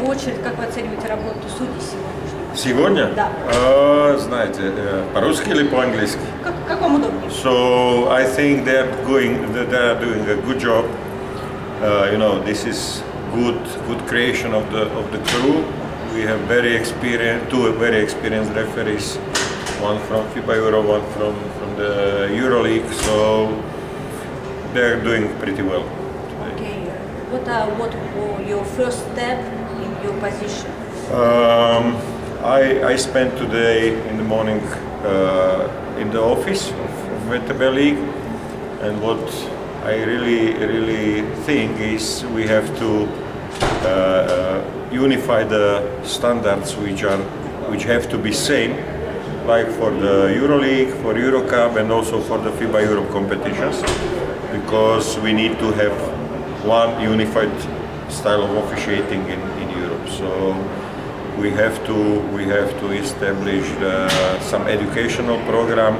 очередь, как вы оцениваете работу судей сегодняшнего? Сегодня? Да. Знаете, по-русски или по-английски? Как вам удобнее? So I think they are doing a good job. This is good creation of the crew. We have two very experienced referees, one from FIBA Euro, one from the EuroLeague. So they are doing pretty well today. Okay. What was your first step in your position? I spent today in the morning in the office of VTB League, and what I really think is we have to unify the standards which have to be same, like for the EuroLeague, for EuroCup, and also for the FIBA Europe competitions, because we need to have one unified style of officiating in Europe. So we have to establish some educational program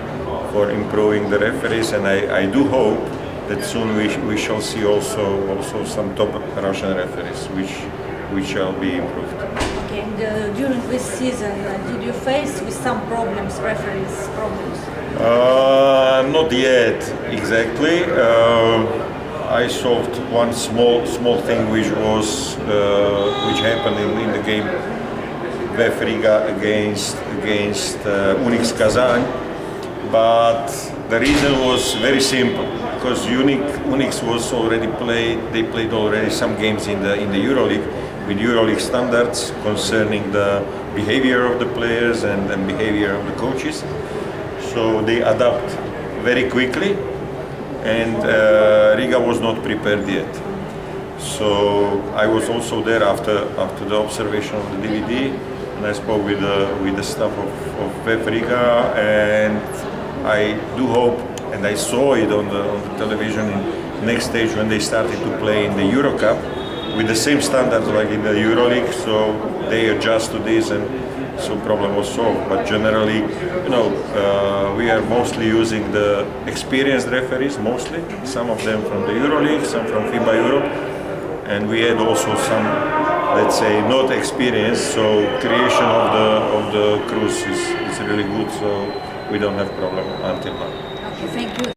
for improving the referees, and I do hope that soon we shall see also some top Russian referees which shall be improved. Okay. And during this season, did you face with some problems, referees problems? Not yet exactly. I solved one small thing which happened in the game VF Riga against Unix Kazan, but the reason was very simple, because Unix was already played already some games in the EuroLeague with EuroLeague standards concerning the behavior of the players and behavior of the coaches. So they adapt very quickly, and Riga was not prepared yet. So I was also there after the observation of the DVD, and I spoke with the staff of VF Riga, and I do hope, and I saw it on the television in next stage when they started to play in the EuroCup with the same standards like in the EuroLeague, so they adjust to this, and so problem was solved. But generally, we are mostly using the experienced referees, mostly, some of them from the EuroLeague, some from FIBA Europe, and we had also some, let's say, not experienced, so creation of the crews is really good, so we don't have problem until now. Okay, thank you.